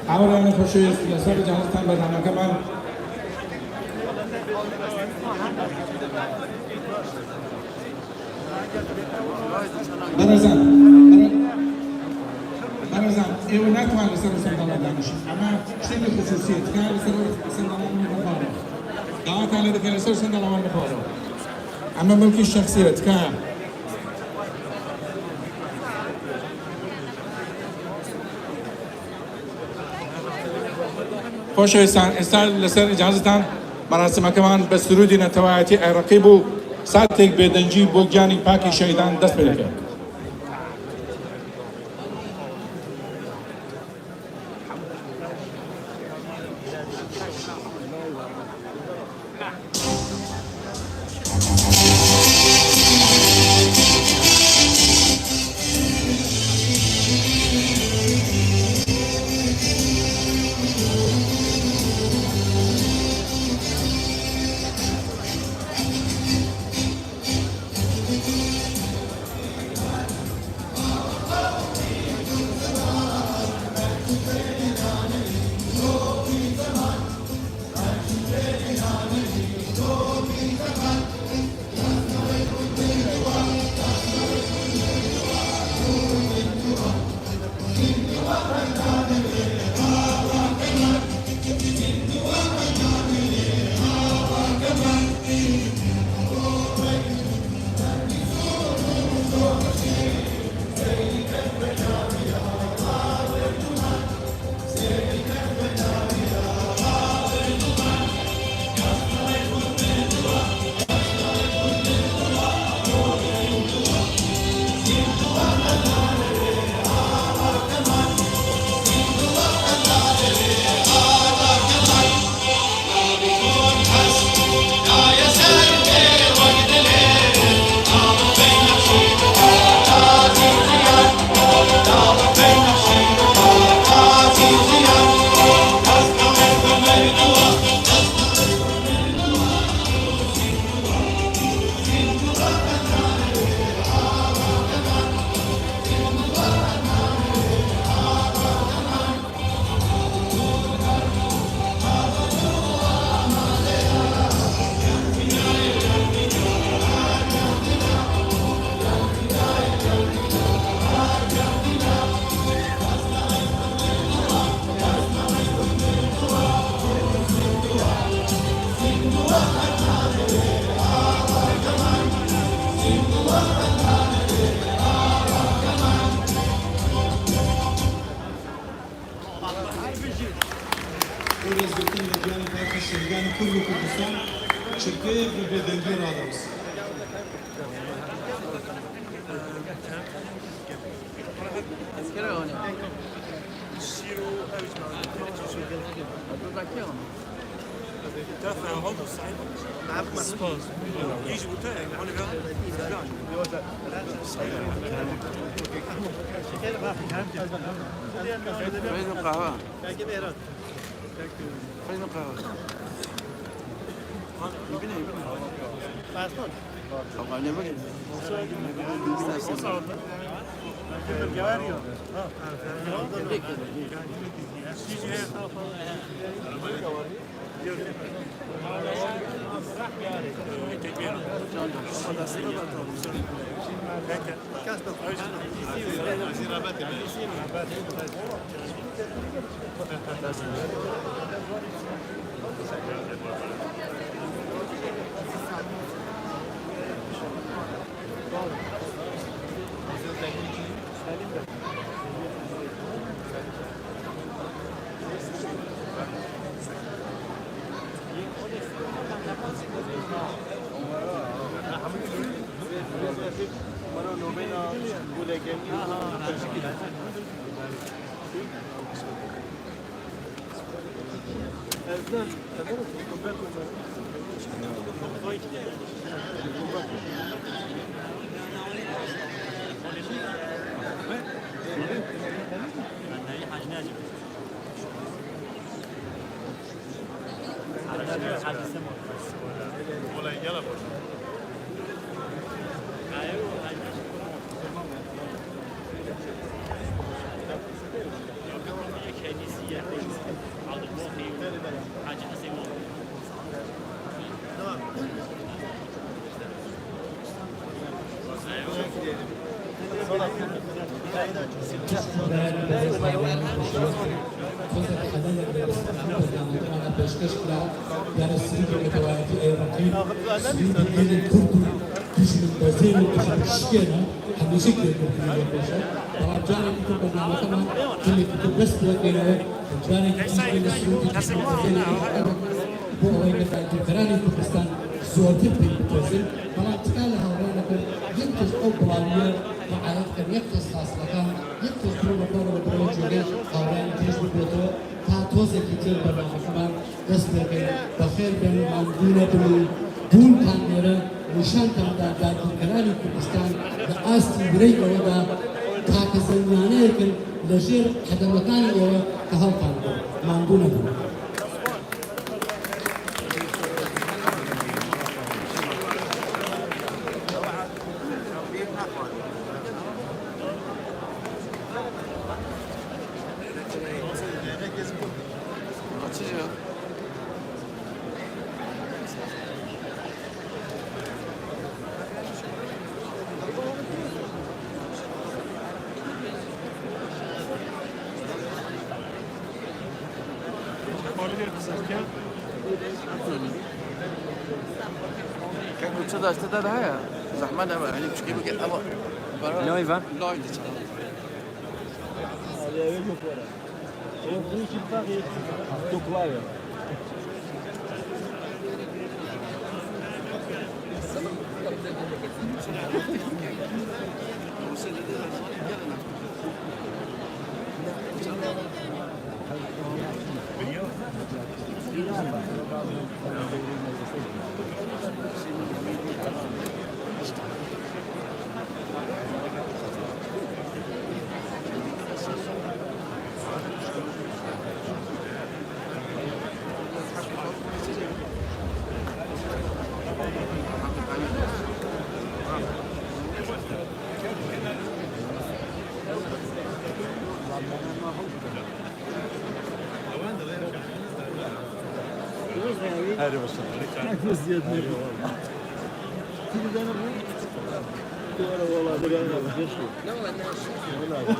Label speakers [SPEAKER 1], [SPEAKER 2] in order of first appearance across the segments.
[SPEAKER 1] Ahora no خوشی است لسر جانستان برنامه که من برازم ایو نتوان لسر سندان دانشی اما شنی خصوصیت که لسر سندان می‌خوره دعوت علی دکتر لسر سندان می‌خوره اما ملکی شخصیت که خوش استاد لسر اجازهتان مراسم کمان به سرودی نتوایتی رقیب و ساتک بدنجی بوگیانی پاکی شهیدان دست پیدا کرد.
[SPEAKER 2] پیشکش کرد در سری متوازی ایرانی سری دیگری کرد کشید بازی رو کشید همیشه کرد باشه و جایی که برنامه کنم کلی که بس بگیره جایی که سری کشید بازی bu olayla belki Ferrari Kurdistan zorlu bir kesim. Ama tıkayla havrayla bir yıkız o kullanıyor ve ayetken yıkız haslakan, yıkız kurulukları ve projeli havrayla tezli bodu ta toz ekitir barnamakaman destekli bakir ben mandine bunu bun kanları nişan kanlar belki Ferrari Kurdistan ve asli birey orada ta kesinliğine yakın lejir hedeflekan yolu kahal kanlı mandine bunu.
[SPEAKER 3] Как бы сюда, сюда, да, я. Захмана, они пшки бегут, а вот. Лёй, ва? Лёй,
[SPEAKER 4] Hadi bakalım. Vaziyet ne bu? Bir tane bu. Doğru valla bir yana bakıyor. Ne var ne? Valla.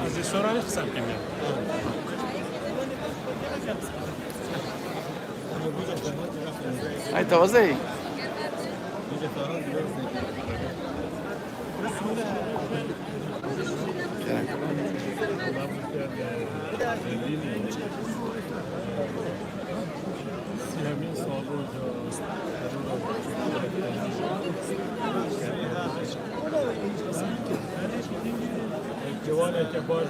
[SPEAKER 5] از سورانی قسم کنیم.
[SPEAKER 3] Ay taze.
[SPEAKER 5] Siyamin sağlığı وانا كباز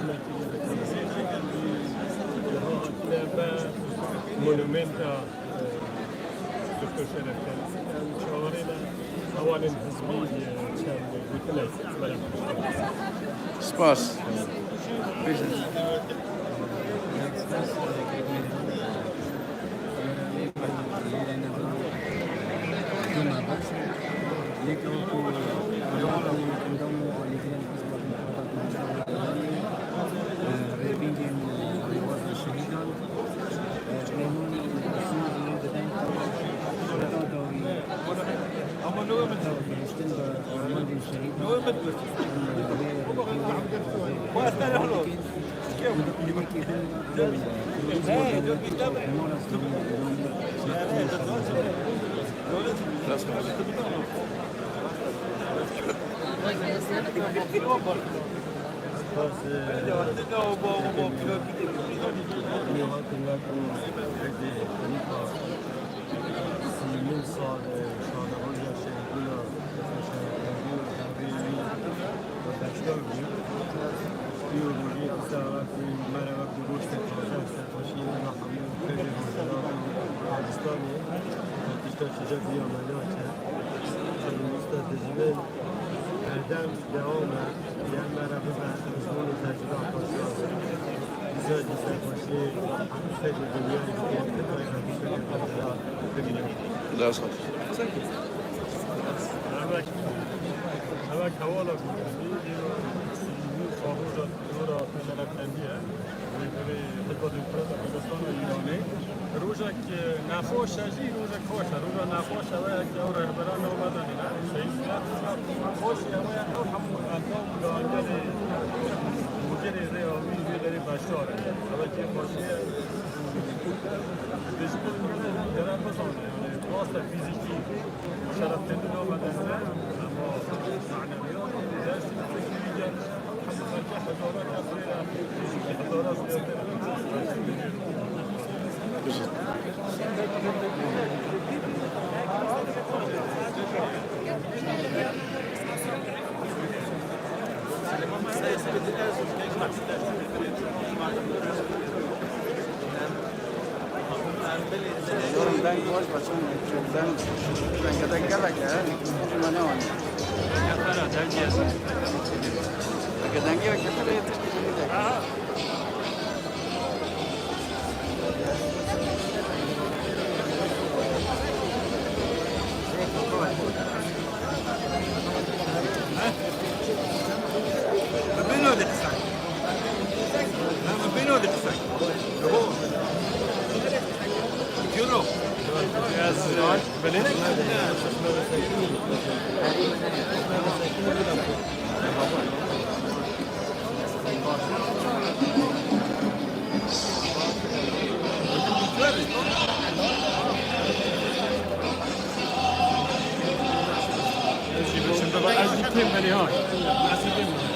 [SPEAKER 5] مونومنتا دكتور شرف كان شاورينا اولا حزبي كان بكلاي
[SPEAKER 3] سپاس لا صح
[SPEAKER 5] هذاك حواله خروج دورة مشاركة أندية خطة الفرد أفغانستان الإيراني روزك نخوش أجي روزك خوش روزا نخوش أويك أو رهبران أو مدني لا شيء خوش أويك أو حمود أنتم دانجري مدير زي أمين بيدري باشار أويك خوشية بيشكل درب بزانه يعني واسطة فيزيكي شرف تندو مدني أما معنويات درس فكرية
[SPEAKER 3] Ben boş başım ben kadar gelak ya. Cuma ne var? Kadang dia kata dia terus dia.
[SPEAKER 6] Beno de Xai. Beno de Xai. Euro.
[SPEAKER 5] Yes, Benin. Şimdi bak azıcık beni ha. Azıcık.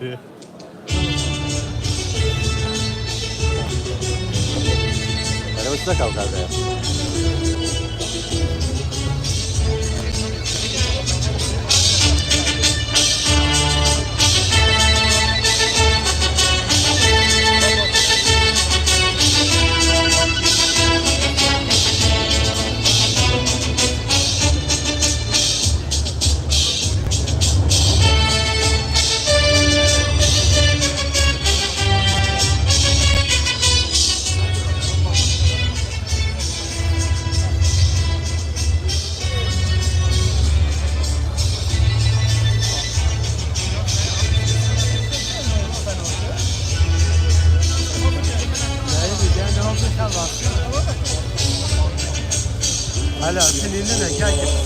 [SPEAKER 3] انا مش ذكر هذا هلا سنيننا جاي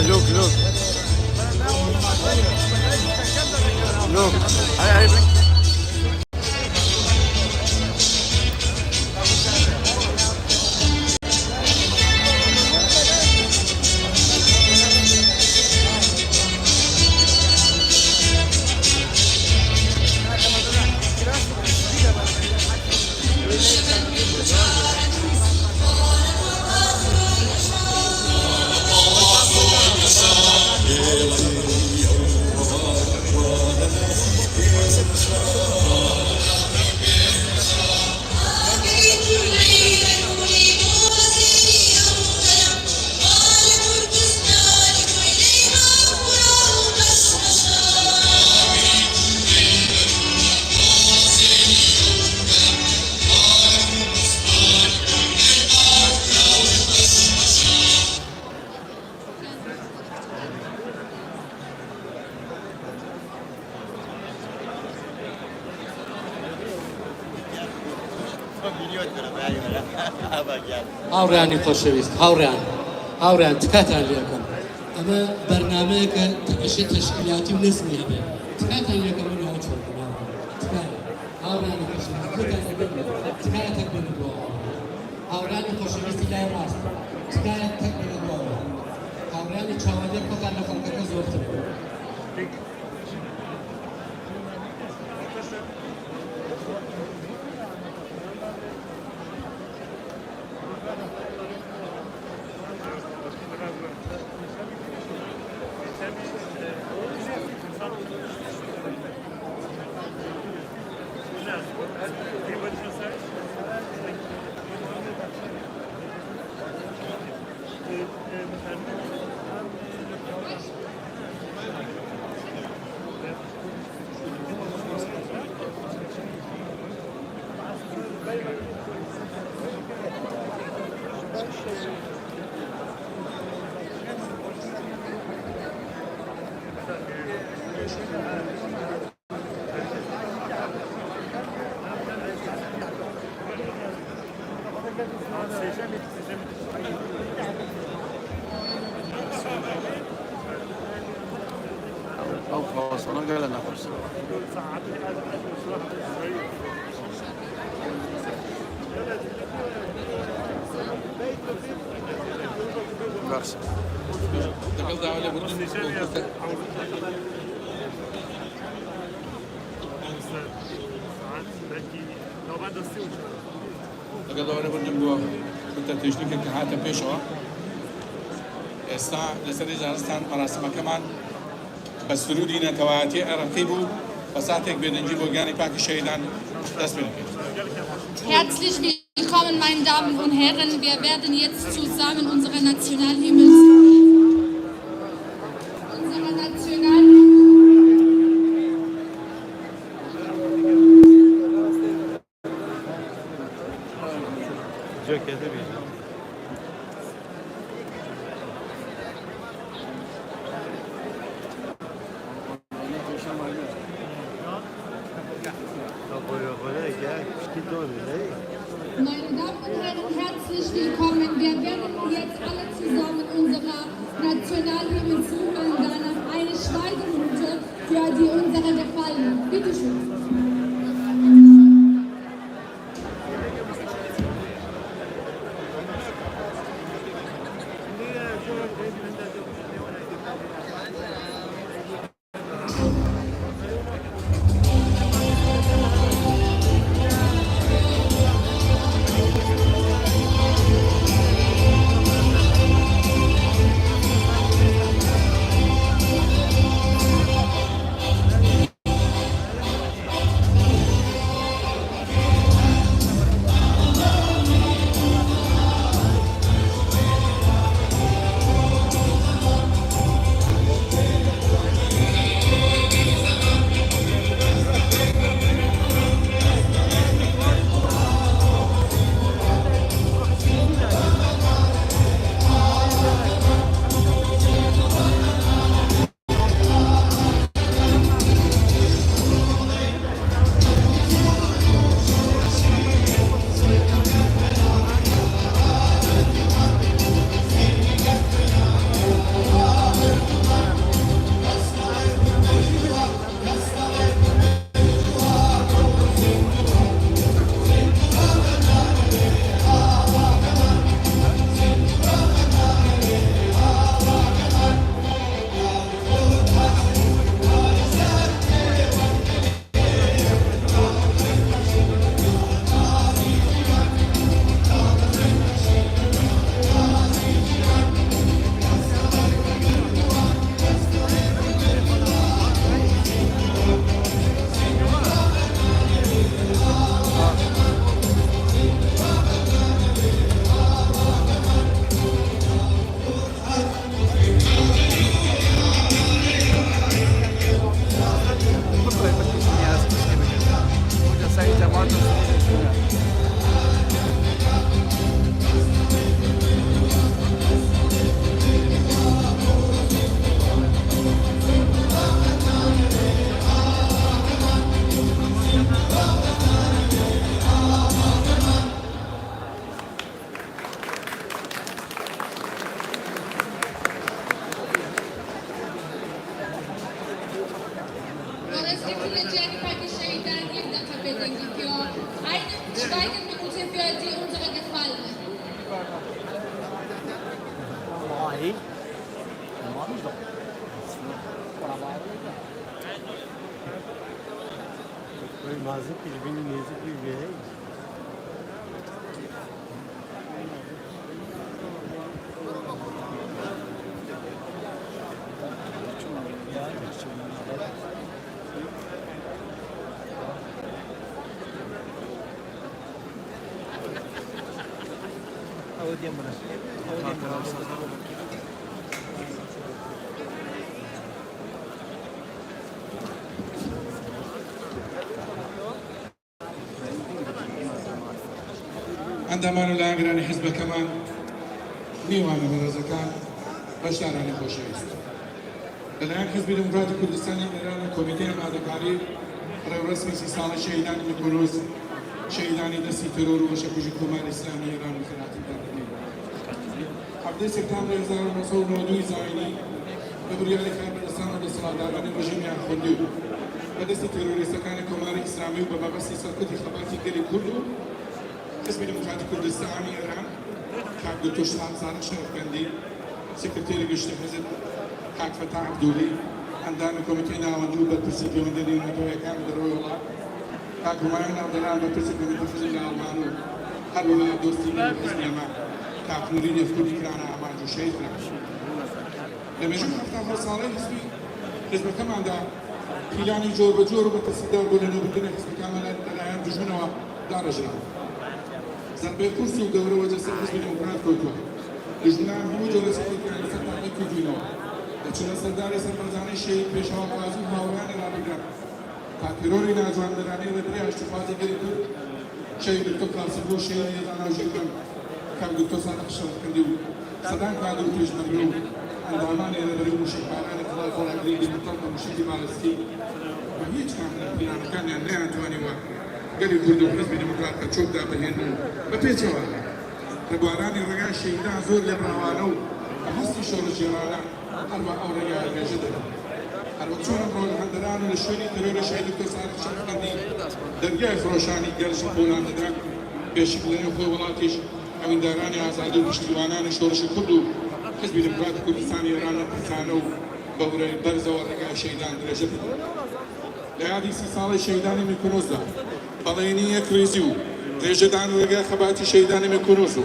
[SPEAKER 3] Look. Look.
[SPEAKER 2] هاورانی خۆشەویست هاوڕیان تکاتان لێکم ئەمە بەرنامەیەکە تەقەشی تەشکیلاتی و نزمیە بێ تکاتان لێکم منەوە چۆڵ هاورانی خۆشەویست تکایەتەک بن بۆ هاورانی خۆشەویستی لای ڕاست تکایەتەک بن بۆ هاورانی چاوەندێک خۆتان لە خەڵکەکە زۆرتر
[SPEAKER 3] أو خلاص أنا قال أنا خلاص بس
[SPEAKER 1] تقدر على بدون تقدر على بدون كنت تشتكي كحاتة بيشوا ئێستا لەسەر جارستان مەراسمەکەمان بە سرودی نەتەوایەتی عێراقی بوو بە ساتێک بێدەنجی بۆ گیانی پاکی شەهیدان دەست پێ دەکەین.
[SPEAKER 7] Herzlich willkommen, meine Damen und Herren. Wir werden jetzt zusammen unsere Meine Damen und Herren, herzlich willkommen. Wir werden jetzt alle zusammen unserer Nationalhymne singen, danach eine Schweigeminute für die unsere Gefallenen. Bitte schön. Schweigeminute für die unsere Gefallenen.
[SPEAKER 1] ئەندامان و لاگرانی حیزبەکەمان میوانە بەڕێزەکان بەشدارانی خۆشەویست لەلایەن حزبی دموکراتی کوردستانی ئێران و کۆمیتەی ئامادەکاری ڕێوەڕەسمی 30 ساڵە شەهیدانی میکۆنۆس شەهیدانی دەستی تەرۆر و بەشەکوژی کۆماری ئیسلامی ئێران و خێراتی دادەنێت. هەفتەی سەپتامبر 1992 زاینی بە بڕیاری کاربەدەستان و دەسەڵاتدارانی ڕژیمیان خوندی و بەدەستی تەرۆریستەکانی کۆماری ئیسلامی و بە مەبەستی سەرکەوتی خەباتی گەلی کورد و حزبی دموکراتی کوردستانی ئێران کاک دکتۆر سارق شەرەفکەندی سکرتێری گشتی حزب کاک فەتاح عەبدوڵی ئەندامی کۆمیتەی ناوەندی و بەرپرسی پەیوەندیدەری نەتەوەیەکانی دەرەوەی وڵات کاک هومایون ناودەران بەرپرسی کۆمیتەی حزبی ئالمان و هەروەها دۆستی حزبی ئەمە کاک نووری نێفکوردی کرانە ئاماج و شەهید کرا. لە مێژووی هەفتە ساڵەی حزبەکەماندا پیلانی جۆر بە جۆر و بەتەسیدار بۆ لەنێوبردنە حزبەکانمان لەلایەن دژمنەوە داڕژرا. زەربەی قورس و گەورەوە جەسەر حزبی دموکرات کۆتووە. دژمنان هەموو جۆرە سەرکەوتیان لەسەر تاقی کردوینەوە. دەچونە سەرداری سەربەرزانەی شەهید پێشەوا قازم هاوڕانی ڕابگران. تا تیرۆری ناجواندەرانەی لە دەریا ئاشتیخوازی گەلی کورد شەهید دکتۆر قاسم بۆ شەهید هێزاناوژەکەم کاک دکتۆر سادق شەرەفکەندی و سەدان کادر و پێشمەرگە و ئەندامانی لەبەری موشکبارانی خڵای خۆراگری دیمەتەڵ بە موشکی بالستی و هیچ کام لە پلانەکانیان نەیانتوانیوە گەلی کورد و حزبی دموکرات بە چۆکدا بەهێن و بە پێچەوە لە بوارانی ڕێگای شەهیدان زۆر لێ ڕاوانە و بە هەستی شۆڕەجێڕانە هەروە ئەو ڕێگای ئەگەژە دەبێت. هەروە چۆن ڕۆژهەندەران و لە شوێنی تەرۆری شەهید دکتۆر سادق شەرەفکەندی دەرگای فرۆشانی گەلشی پۆلان دەدران پێشی لەنێو خۆی وڵاتیش ئەویندارانی ئازادی و پشتیوانانی شۆڕشی کورد و حزبی دموکراتی کوردستانی ئێران پرسانە و بەورەی بەرزەوە ڕێگای شەهیدان درێژە بکەن. لە یادی 30 ساڵی شەهیدانی میکۆنۆسدا بەڵێنی یەک ڕێزی و درێژەدان و ڕێگای خەباتی شەهیدانی میکۆنۆس و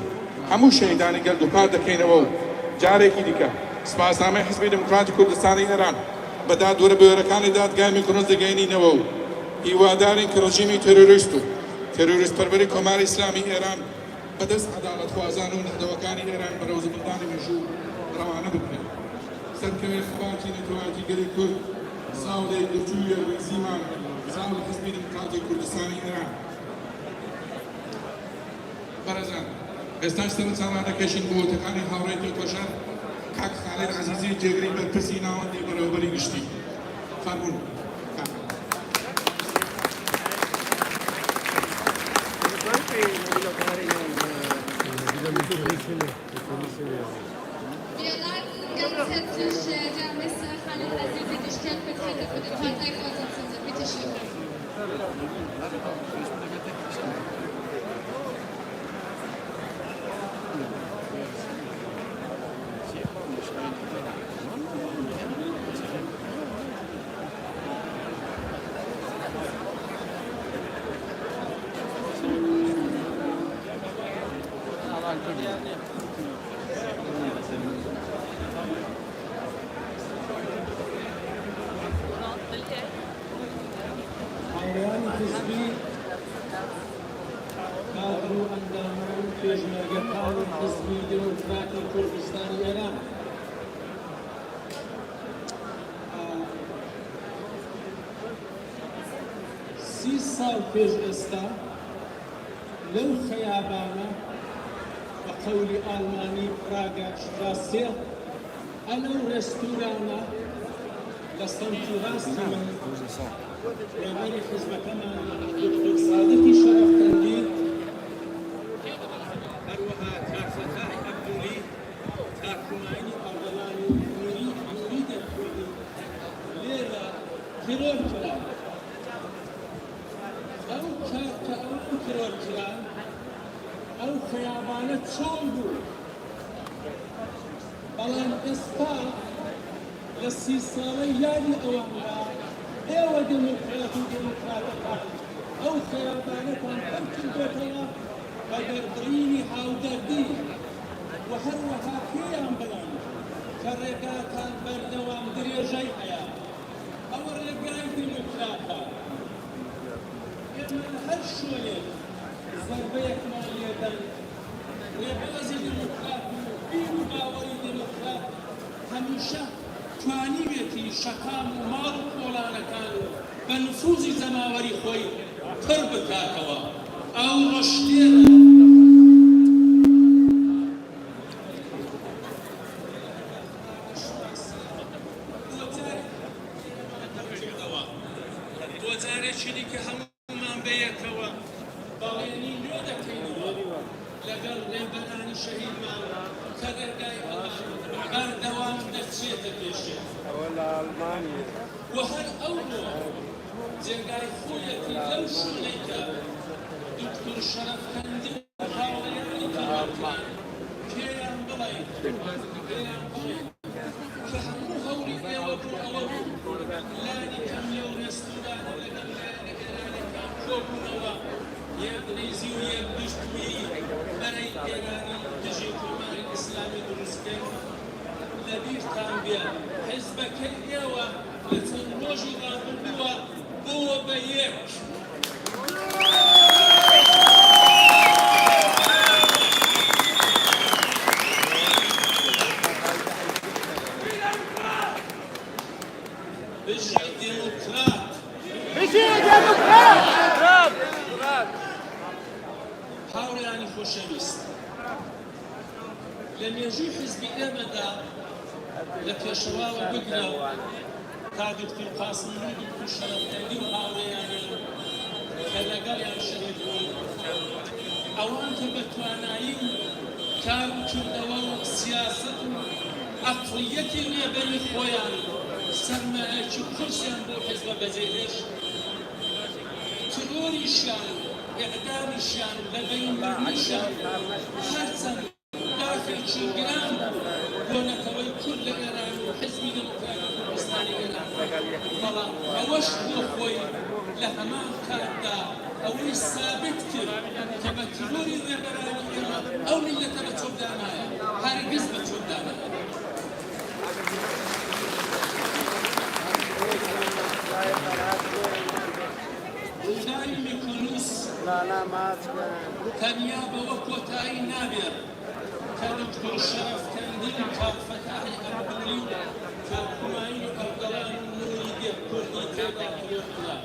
[SPEAKER 1] هەموو شەهیدانی گەل دووپار دەکەینەوە و جارێکی دیکە سپاسنامەی حزبی دموکراتی کوردستانی ئێران بە دادوەرەبەوێرەکانی دادگای میکۆنۆس دەگەیەنینەوە و هیوادارین کە ڕژیمی تەرۆریست و تەرۆریست پەروەری کۆماری ئیسلامی ئێران بەدەست عەدالەتخوازان و نەتەوەکانی ئێران بەرەو زەمندانی مێژوو ڕەوانە بکرێت. سەرکەوێ خەباتی نەتەوەیەتی گەلی کورد ساڵێک دەچوویە ڕێزیمان ساڵی حزبی دموکراتی کوردستانی ئێران. بەڕێزان ئێستاش سەرنجڕا دەکەشین بۆ وتەکانی هاوڕێی تێکۆشان کاک خالید عەزیزی جێگری بەرپرسی ناوەندی بەڕێوەبەری گشتی فەرموون.
[SPEAKER 7] Wir leiten ganz herzlich der Mr. Khalid Azizi, die Stellvertreter für den Parteivorsitzenden. Bitte schön.
[SPEAKER 2] هاوڕێیانی حزبی کادر و ئەندامان و پێشمەرگەکان حزبی دموکراتی کوردستانی ئێران سی ساڵ پێش ئێستا لەو خەیابانە بە قەولی ئالمانی پراگا شتراسێ ئەلەو ڕێستورانە لە سەمتی ڕاستی من ڕێبەری حزبەکەمان دکتۆر سادقی شەرەفکەندی هەروەها کاک فەتاح عەبدوڵی کاک هومایونی ئەردەڵان و نووری دەرکوردی لێرە تیرۆر کران. ئەو کات کە ئەوان تیرۆر کران ئەو خەیابانە چۆن بوو، بەڵام ئێستا لە 30 ساڵەی یادی ئەواندا ئێوە دموکرات و دموکراتەکان ئەو خەیابانەتان هەم کردوێتەوە بە دەربڕینی هاودەردی و هەروەها پێیان بڵێن کە ڕێگاتان بەردەوام درێژەی هەیە. ئەوە ڕێگای دموکراتە. ئێمە لە هەر شوێنێک زەربەیەکمان لێدەن. ڕێبازی دموکرات و بیر و باوەری دموکرات هەمیشە توانیوێتی شەقام و ماڵ و کۆڵانەکان و بە نفوزی زەماوەری خۆی پڕ بکاتەوە. ئەو ڕەشتێنە بۆ جارێکی
[SPEAKER 8] جارێکی دیکە هەموومان بەیەکەوە بەڵێنی نوێ دەکەینەوە لەگەڵ ڕێبەرانی شەهیدمان کە دەرگای بەردەوام دەچێتە پێشێ و هەر ئەوڕۆ جێگای خۆیەتی لەو شوێنەی کە دکتۆر شەرەفکەندی هاوڵێنی کەوەکان پێیان بڵێن کە هەموو هەوڵی ئێوە بۆ ئەوە بوو لانی کەم لەو ڕێستورانە لەگەڵ لایەنە ئێرانەکان کۆبوونەوە یەک ڕێزی و یەک گشتووی بەرەی ئێرانی دژی کۆماری ئیسلامی دروستکەین لەبیرتان بێت حیزبەکەی ئێوە لە چەند ڕۆژی ڕابردووە بۆوە بە یەک بژی دێموکرات هاوڕێیانی خۆشەویست لە مێژووی حیزبی ئێمەدا لە پێشەواوە بگرە تا دکتۆر قاسمی و دکتۆر شەرەفکەندی و هاوڕێیانیان کە لەگەڵیان شەریک بوون ئەوان کە بە توانایی و کار و کردەوە و سیاسەت و عەقڵیەتی ڕێبەری خۆیان سەرمایەکی کورسیان بۆ حیزبە بەجێهێشت ترۆریشیان ئێعدامیشیان لەبەرینبردنیشیان هەرچەند داخێکی گران بۆ نەتەوەی کورد لە ئێران و حیزبی دموکراتی کوردستانی ئێران بەڵام ئەوەش بۆ خۆی لە هەمان کاتدا ئەوەی سابت کرد کە بە ترۆری ڕێبەرانی ئێمە ئەو میلەتە بە چۆبدانایە هەرگیز بە چۆبدانایە ڕووداوی میکۆنوس تەنیا بەوە کۆتایی نابێت کە دکتۆر شەرەفکەندی و کاک فەتاحی ئەبدوڵی و کاک هوماین و ئەردەڵان و نوری دێب کوردی تێدا کرێتلا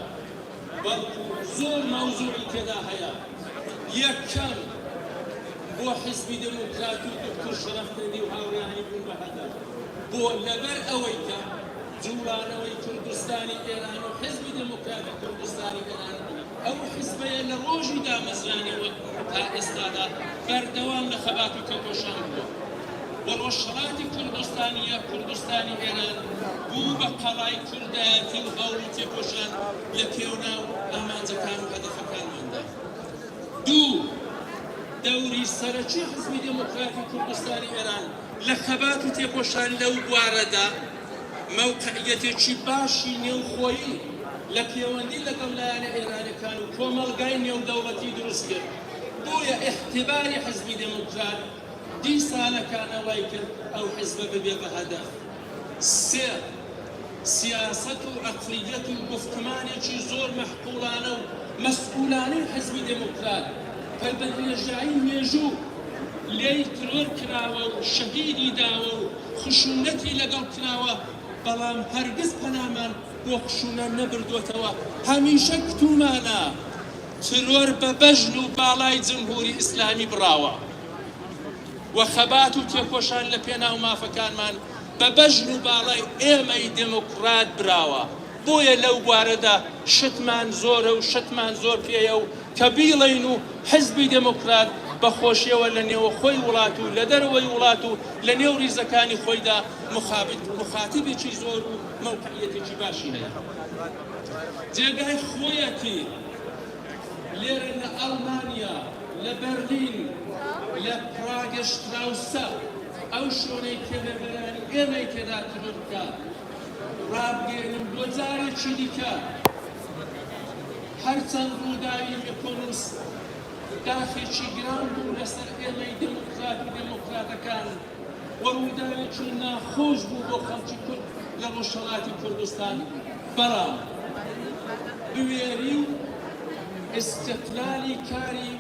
[SPEAKER 8] بەڵکو زۆر مەوزوعی تێدا هەیە یەکەم بۆ حیزبی دموکراتی و دکتۆر شەرەفکەندی و هاوڕێیانی بوون بە هەدەف بۆ لەبەر ئەوەی کە جوڵانەوەی کوردستانی ئێران و حیزبی دموکراتی کوردستانی ئێران ئەو حیزبەیە لە ڕۆژی دامەزرانیەوە تا ئێستادا بەردەوام لە خەبات و کەپۆشان بووە و ڕۆژهەڵاتی کوردستانی یا کوردستانی ئێران بوو بە قەڵای کوردایەتی و هەوڵ و تێکۆشان لە پێوناو ئامانجەکان و هەدەفەکانماندا دوو دەوری سەرەکی حیزبی دموکراتی کوردستانی ئێران لە خەبات و تێکۆشان لەو بوارەدا موقعیەتێکی باشی نێوخۆیی لە پەیوەندی لەگەڵ لایەنە ئێرانەکان و کۆمەڵگای نێودەوڵەتی دروست کرد بۆیە ئیحتیباری حیزبی دموکرات دی ساڵەکانەوەی کرد ئەو حیزبە ببێ بە هەدەف سێ سیاسەت و عەقڵیەت و گوفتمانێکی زۆر مەحقوڵانە و مەسئولانەی حیزبی دموکرات کە بە درێژایی مێژوو لێی ترۆر کراوە و شەهیدی داوە و خشونەتی لەگەڵ کراوە بەڵام هەرگیز پەنامان بۆ خشونە نەبردووەتەوە هەمیشە کتومانە ترۆر بە بەژن و باڵای جمهوری ئیسلامی بڕاوە و خەبات و تێکۆشان لە پێناو مافەکانمان بە بەژن و باڵای ئێمەی دموکرات براوە بۆیە لەو بوارەدا شتمان زۆرە و شتمان زۆر پێیە و کە بیڵێین و حیزبی دموکرات بەخۆشیەوە لە نێوە خۆی وڵات و لە دەرەوەی وڵات و لە نێو ریزەکانی خۆیدا مخاتبێکی زۆر و موقعیەتێکی باشی هەیە جێگای خۆیەتی لێرە لە ئەڵمانیا لە بەرلین لە پراگەشتراوسە ئەو شوێنەی کە لەبەرانی ئێمەی تێدا ترۆر بکات ڕابگەێنم بۆ جارێکی دیکە هەرچەند ڕووداوی میکۆنوس داخێکی گران بوو لەسەر ئێمەی دموکرات و دموکراتەکان و ڕووداوێکی ناخۆش بوو بۆ خەڵکی کورد لە ڕۆژهەڵاتی کوردستان بەڵام بوێری و ئیستقلالی کاری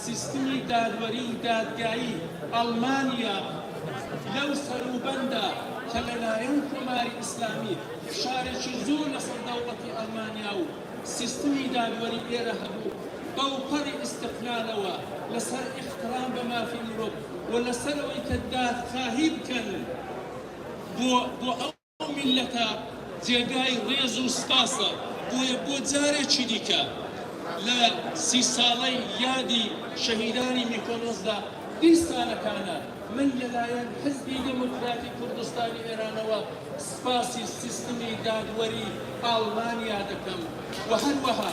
[SPEAKER 8] سیستمی دادوەری و دادگایی ئەڵمانیا لەو سەروبەندا کە لەلایەن کۆماری ئیسلامی فشارێکی زۆر لەسەر دەوڵەتی ئەڵمانیا و سیستمی دادوەری ئێرە هەبوو بەو پەڕی ئیستقلالەوە لەسەر ئیحترام بە مافی مرۆڤ و لەسەرەوەی کە دادخواهی بکەن بۆ ئەو میلەتە جێگای ڕێز و سپاسە بۆ جارێکی دیکە لە 30 ساڵەی یادی شەهیدانی میکۆنۆسدا دیستانەکانە من لەلایەن حزبی دموکراتی کوردستانی ئێرانەوە سپاسی سیستمی دادوەری ئاڵمانیا دەکەم و هەروەها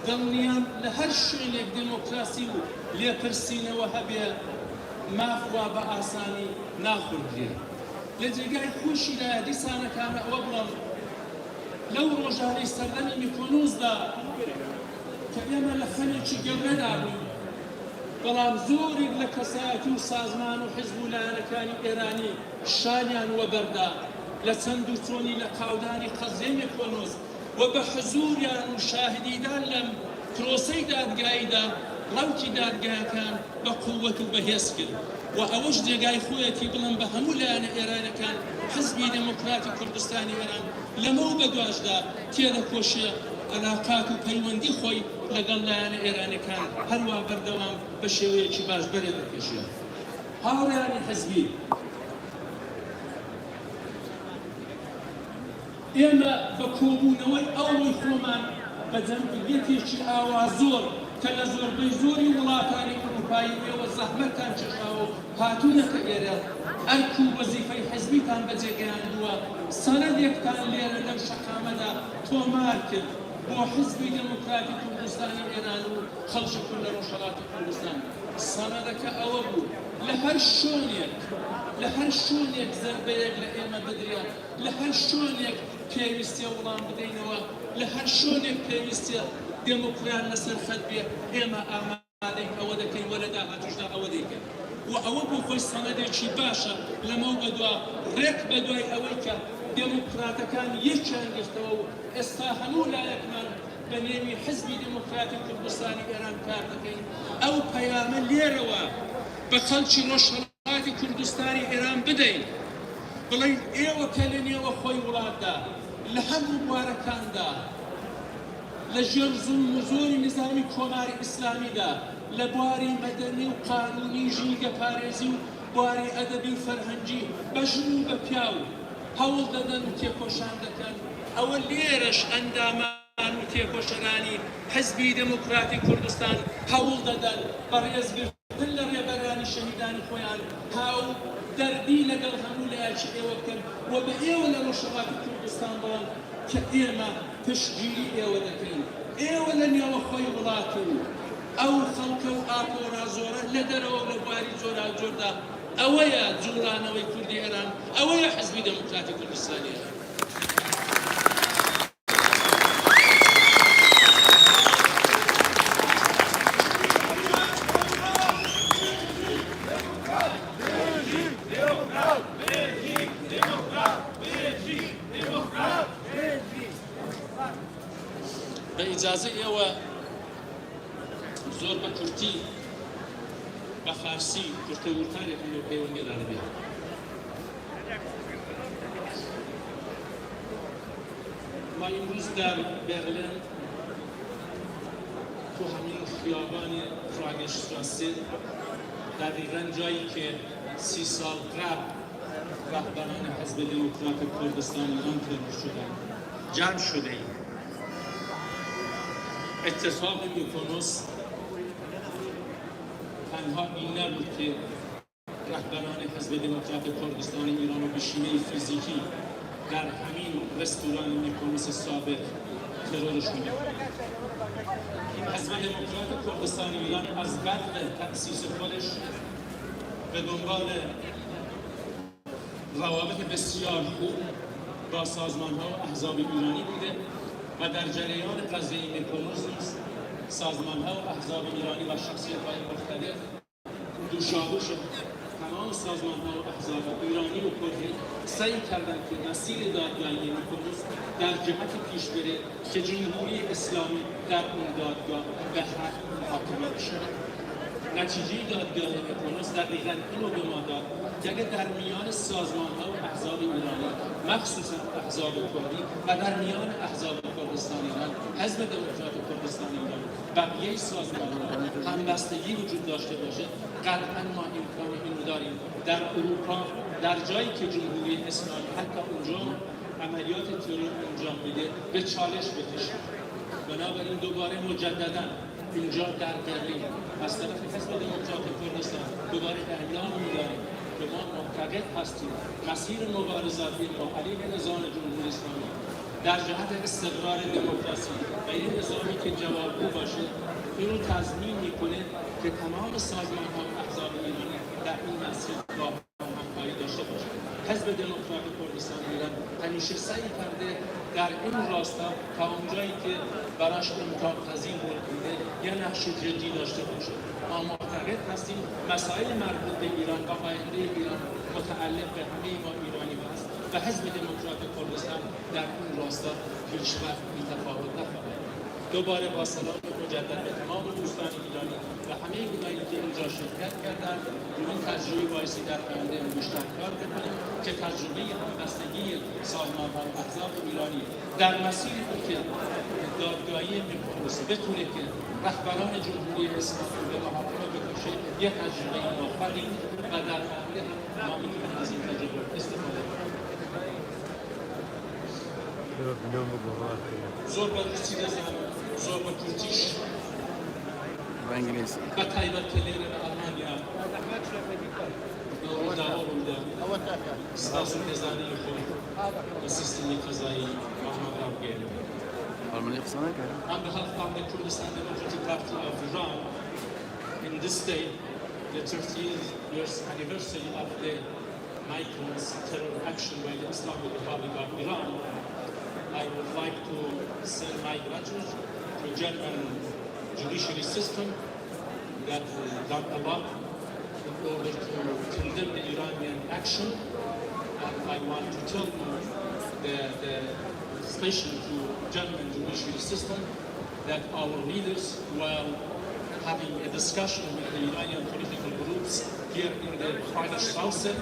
[SPEAKER 8] دڵنیام لە هەر شوێنێک دموکراسی و لێپرسینەوە هەبێ مافوا بە ئاسانی ناخوردرێ لە جێگای خۆشیدا دیسانەکانە ئەوە بڵم لەو ڕۆژانەی سەردەمی میکۆنۆسدا کە ئێمە لە خەنێکی گەورەدا بووین بەڵام زۆرێک لە کەسایەتی و سازمان و حیزب و لایەنەکانی ئێرانی شانیان وەبەردا لە چەند و چۆنی لە قاودانی قەزای میکۆنۆس و بە حزوریان و شاهدیدان لەم پرۆسەی دادگاییدا ڕەوکی دادگایەکان بە قووەت و بەهێز کرد و ئەوەش جێگای خۆیەتی بڵم بە هەموو لایەنە ئێرانەکان حزبی دموکراتی کوردستانی ئێران لەمە و بەدواشدا تێدەپۆشێ علاقات و پەیوەندی خۆی لەگەڵ لایەنە ئێرانەکان هەروە بەردەوام بە شێوەیەکی باش بەرێ دەکێشێ هاوڕێیانی حزبی ئێمە بە کۆبوونەوەی ئەوەی خۆمان بە جەمعیەتێکی ئاوازۆر کە لە زۆربەی زۆری وڵاتانی ئەوروپایی ئێوە زەحمەتان چێشاوە و هاتوونەکە ئێرە ئەرک و وەزیفەی حزبیتان بەجێگەیاندووە سەنەدێکتان لێرە لەم شەقامەدا تۆمار کرد بۆ حزبی دموکراتی کوردستانی ئێران و خەڵکی کورد لە ڕۆژهەڵاتی کوردستان سەنەدەکە ئەوە بوو لە هەر شوێنێک زەربەیەک لە ئێمە بدرێت لە هەر شوێنێک پێویستیە وڵام بدەینەوە لە هەر شوێنێک پێویستیە دموکرات لەسەر خەت بێ ئێمە ئامادەی ئەوە دەکەین وە لە داهاتووشدا ئەوە دەیکەن و ئەوە بۆ خۆی سەنەدێکی باشە لەمە و بەدوا ڕێک بەدوای ئەوەی کە دموکراتەکان یەکیان گرتەوە و ئێستا هەموو لایەکمان بە نێوی حزبی دموکراتی کوردستانی ئێران کار دەکەین ئەو پەیامە لێرەوە بە خەڵکی ڕۆژهەڵاتی کوردستانی ئێران بدەین بڵین ئێوە کە لە نێوە خۆی وڵاتدا لە هەموو بوارەکاندا لە ژێر زوڵم و زۆری نظامی کۆماری ئیسلامیدا لە بواری مەدەنی و قانونی ژینگە پارێزی و بواری ئەدەبی و فەرهەنگی بە ژن و بە پیاو هەوڵ دەدەن و تێکۆشان دەکەن ئەوە لێرەش ئەندامان و تێکۆشەرانی حزبی دموکراتی کوردستان هەوڵ دەدەن بەڕێزگرتن لە ڕێبەرانی شەهیدانی خۆیان هاو دەردی لەگەڵ هەموو لایەکی ئێوە بکەن و بە ئێوە لە ڕۆژهەڵاتی کوردستان بڵێن کە ئێمە پشتگیری ئێوە دەکەین ئێوە لە نێوە خۆی وڵات و ئەو خەڵکە و ئاپۆرا زۆرە لە دەرەوە لە بواری جۆرا جۆردا ئەوەیە جوڵانەوەی کوردی ئێران ئەوەیە حزبی دموکراتی کوردستانی ئێران بە ئیجازە ئێوە زۆر بە کورتی بە فارسی کورتە وورتارێکم لەو پەیوەندیدا دەبێت ما امروز در برلین تو همین خیابان فراگشتراسه دقیقاً جایی که 30 سال قبل رهبران حزب دموکرات کردستان ایران ترور شدند جمع شده ایم اتفاق میکونوس تنها این نبود که رهبران حزب دموکرات کردستان ایران رو به شیوه فیزیکی در همین رستوران میکونوس سابق ترورشون کرد. حزب دموکرات کردستان ایران از بدء تأسیس خودش به دنبال روابط بسیار خوب با سازمان‌ها و احزاب ایرانی بوده و در جریان قضیه میکونوس سازمان‌ها و احزاب ایرانی و شخصیت‌های مختلف دوشاهوش تمام سازمان‌ها و احزاب ایرانی و کردی سعی کردند که مسیر دادگاهی میکونوس در جهت پیش بره که جمهوری اسلامی در اون دادگاه به حق محاکمه بشه. نتیجه دادگاه میکونوس دقیقاً اینو به ما داد که اگر در میان سازمان‌ها و احزاب ایرانی مخصوصاً احزاب کردی و در میان احزاب کردستان ایران حزب دموکرات کردستان ایران بقیه سازمان‌ها همبستگی وجود داشته باشه قطعاً ما امکان اینو داریم در اروپا در جایی که جمهوری اسلامی حتی اونجا عملیات ترور انجام میده به چالش بکشه. بنابراین دوباره مجددا اینجا در برلین از طرف حزب دموکرات کردستان دوباره اعلام می‌داریم که ما معتقد هستیم مسیر مبارزاتی ما علیه نظام جمهوری اسلامی در جهت استقرار دموکراسی و این نظامی که جوابگو باشه این رو تضمین میکنه که تمام سازمان‌ها و احزاب ایرانی در این مسیر با همکاری داشته باشه. حزب دموکرات کردستان ایران همیشه سعی کرده در این راستا تا اونجایی که براش امکان پذیر بوده یه نقش جدی داشته باشه. ما معتقد هستیم مسائل مربوط به ایران و آینده ایران متعلق به همه ما ایرانی هست و حزب دموکرات کردستان در این راستا هیچ‌وقت بی‌تفاوت نخواهد. دوباره با سلام مجدد به تمام دوستان ایرانی و همه گروهایی که اینجا شرکت کردند این تجربه بایستی در آینده بیشتر کار بکنیم که تجربه همبستگی سازمان‌ها و احزاب ایرانی در مسیری که دادگاهی می‌کنه بتونه که رهبران جمهوری اسلامی به محاکمه بکشه یک تجربه موفقی و در آینده ما می‌تونیم از این تجربه استفاده کنیم. زور با روسی بزنم، زور با کورتیش
[SPEAKER 3] و انگلیسی
[SPEAKER 8] و تایبت کلیر آلمانیا دور دعوا بوده سازو نظامی خود و سیستم قضایی محمد رابگیر.
[SPEAKER 3] آلمانی قصه نکرد.
[SPEAKER 8] On behalf of the Kurdistan Democratic Party of Iran, in this day, the 30th years anniversary of the Migrants terror action by the Islamic Republic of Iran, I would like to send my gratitude to the German judiciary system that done a lot in order to condemn the Iranian action. And I want to tell you, especially to German judiciary system, that our leaders, while having a discussion with the Iranian political groups here in the Freiheitsstraße,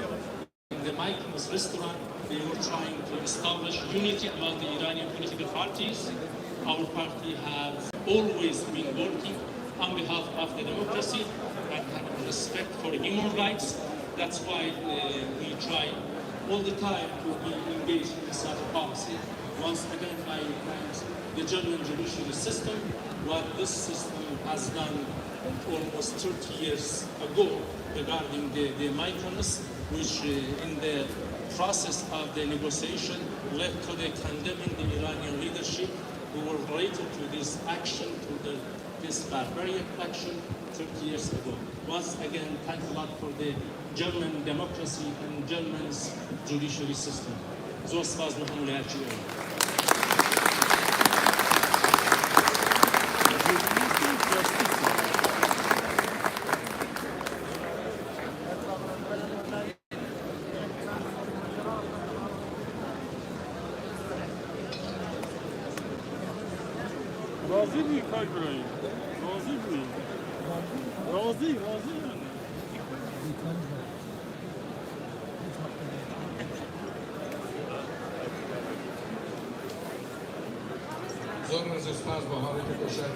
[SPEAKER 8] in the Mykonos restaurant, they were trying to establish unity among the Iranian political parties. Our party has always been working on behalf of the democracy and having respect for human rights. That's why we try all the time to be engaged in such a policy. Once again, I thank the German judiciary system. What this system has done almost 30 years ago regarding the Mykonos, which in the process of the negotiation led to the condemning the Iranian leadership who were related to this action, to this barbaric action 30 years ago. Once again, thanks a lot for the German democracy and German's judiciary system. زور سپاس می‌کنم لهرچی
[SPEAKER 5] راضی بوی کار براییم راضی بوی راضی
[SPEAKER 1] زور از اسپاس با حالت بشر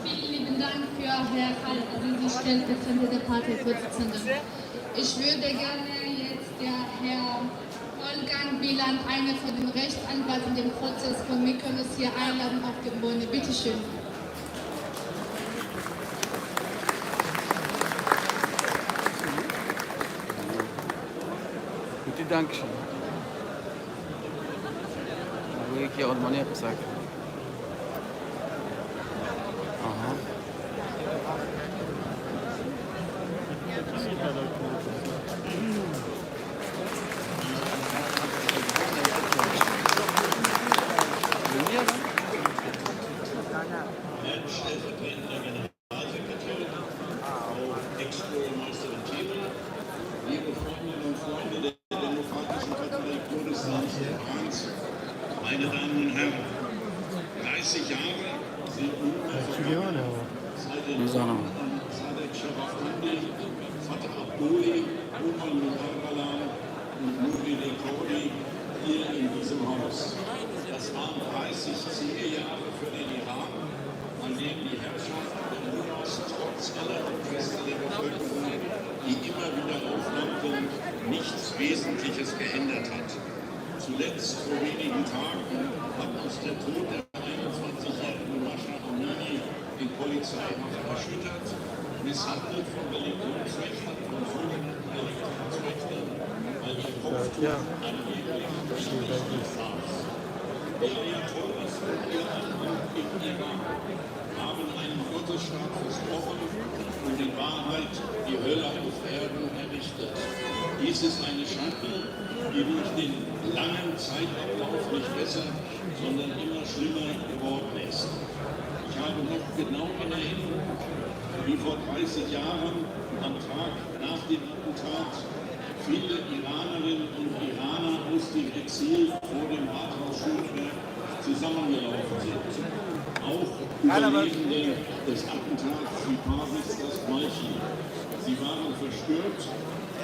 [SPEAKER 7] Vielen lieben Dank für Herr Khaled Azizi, stellvertretender der Parteivorsitzende. Ich würde gerne jetzt der Herr Wolfgang Wieland, einer von den Rechtsanwälten in dem Prozess von Mykonos, hier einladen auf die Bühne. Bitte schön.
[SPEAKER 3] گوتی دانکشن و یکی آلمانی قصه کرد. آها
[SPEAKER 9] Meine Damen und Herren, 30 Jahre sind nun Sadek Sharafandi, Fatah Abdoli, Umar Muharralan und Nuri Dekodi hier in diesem Haus. Das waren 30 Jahre für den Iran, an dem die Herrschaft der Mullahs trotz aller zuletzt vor wenigen Tagen hat uns der Tod der 21-jährigen Mascha Amini in Polizeihaft erschüttert, misshandelt von Religionsrechtlern und sogenannten Religionsrechtlern, weil ihr Kopftuch angeblich nicht saß. Die Ayatollahs und ihr Anhang im Iran haben einen Gottesstaat versprochen und in Wahrheit die Hölle auf Erden errichtet. Dies ist eine Schande, die durch den langen Zeitablauf nicht besser, sondern immer schlimmer geworden ist. Ich habe noch genau in Erinnerung, wie vor 30 Jahren am Tag nach dem Attentat viele Iranerinnen und Iraner aus dem Exil vor dem Rathaus Schöneberg zusammengelaufen sind. Auch Überlebende des Attentats wie Paris das Gleiche. Sie waren verstört,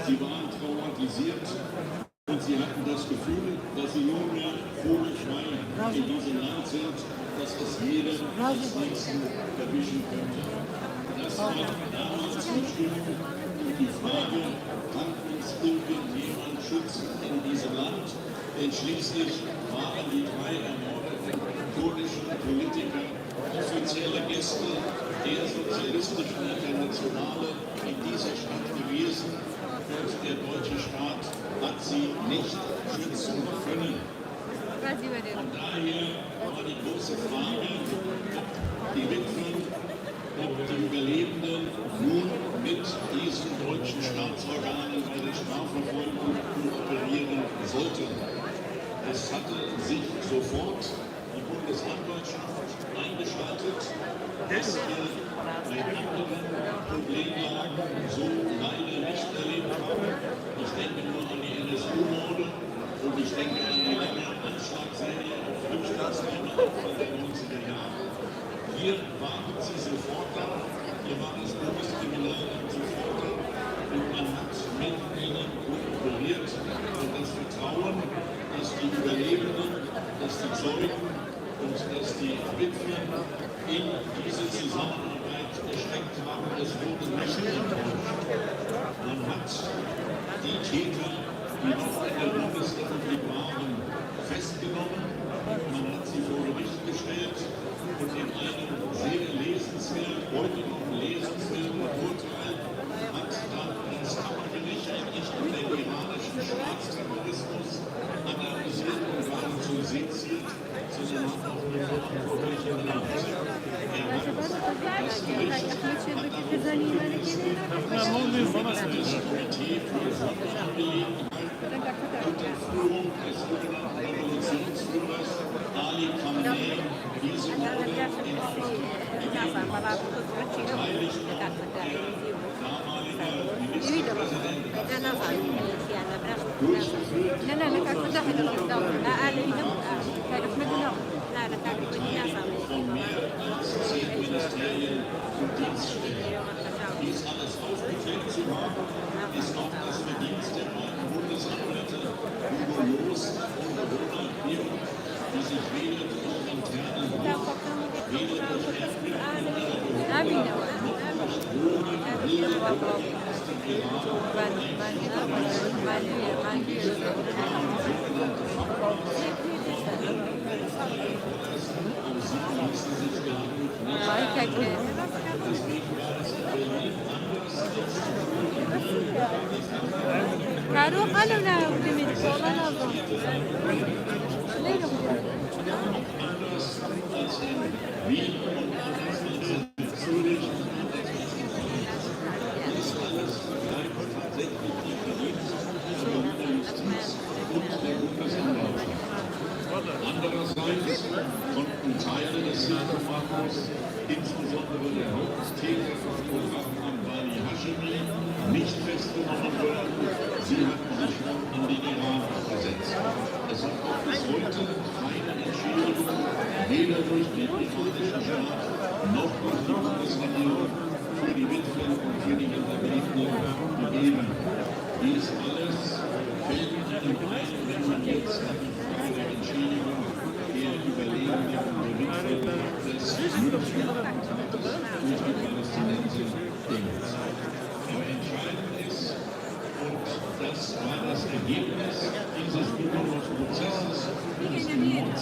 [SPEAKER 9] sie waren traumatisiert und sie hatten das Gefühl, dass sie nunmehr vogelfrei in diesem Land sind, dass es jedem als Nächsten erwischen könnte. Das war damals die Stimmung und die Frage, kann uns irgendjemand schützen in diesem Land? Denn schließlich waren die drei ermordeten kurdischen Politiker offizielle Gäste der sozialistischen Internationale in dieser Stadt gewesen und der deutsche Staat hat sie nicht schützen können. Von daher war die große Frage, ob die Witwen, ob die Überlebenden nun mit diesen deutschen Staatsorganen bei der Strafverfolgung kooperieren sollten. Es hatte sich sofort die Bundesanwaltschaft eingeschaltet, dass wir bei anderen Problemlagen so leider nicht erlebt haben. Ich denke nur an die NSU-Morde und ich denke an die lange Anschlagsserie auf Flüchtlingsheime Anfang der 90er Jahre. Hier waren sie sofort da, hier war das Bundeskriminalamt sofort da und man hat mit ihnen kooperiert und das Vertrauen, dass die Überlebenden, dass die Zeugen und dass die Witwen in diese Zusammenarbeit gesteckt haben, es wurde nicht enttäuscht. Man hat die Täter, die noch in der Bundesrepublik waren, festgenommen, man hat sie vor Gericht gestellt und in einem sehr lesenswerten, heute noch lesenswerten Urteil hat dann das Kammergericht nicht nur den iranischen Staatsterrorismus analysiert und geradezu seziert, sondern hat auch eine verantwortliche Land. Das Gericht hat darauf hingewiesen, dass das Komitee für Sonderangelegenheiten unter Führung des sogenannten Revolutionsführers Ali Khamenei diese Morde in Auftrag gegeben hat. Beteiligt war der damalige Ministerpräsident durchgeführt von mehr als 10 Ministerien und Dienststellen. Dies alles aufgeklärt zu haben, ist auch das Verdienst der beiden Bundesanwälte Hugo Jost und Verona Bier, die sich weder durch internen Druck, weder durch Ermittlungen ihrer Behörden noch durch Drohungen, Hilfe aus dem Iran
[SPEAKER 10] Karo kalau na dimit ko na lang.
[SPEAKER 9] Andererseits konnten Teile des Hilfefonds, insbesondere der Haupttäter von Programm Ambali Hashemi, nicht festgenommen werden. Sie hatten sich nun in den Iran abgesetzt. Es hat auch bis heute keine Entschädigung, weder durch den iranischen Staat noch durch die Bundesregierung für die Witwen und für die Hinterbliebenen gegeben. Dies alles fällt einem ein, wenn man jetzt an die Frage der Entschädigung der Überlebenden und der Witwen des jüdischen Attentates durch die Palästinenser denkt. Aber entscheidend ist, und das war das Ergebnis dieses Prozesses,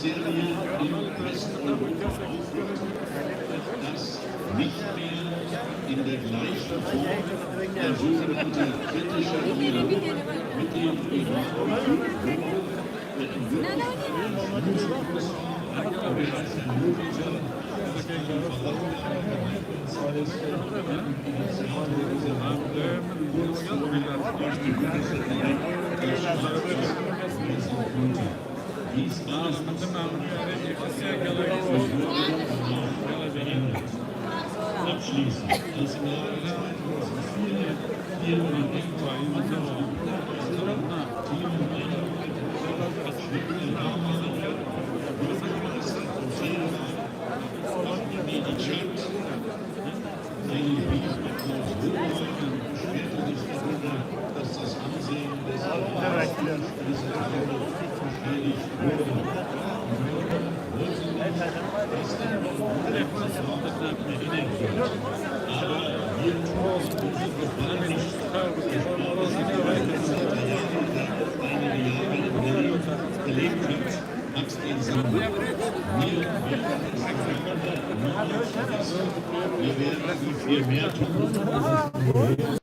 [SPEAKER 9] Serie in Westeuropa aufhört, dass nicht mehr in der gleichen Form der sogenannte kritische Dialog mit dem Iran abschließen. Das dass das Ansehen des gelebt hat, hat den Sinn. Wir werden viel mehr tun.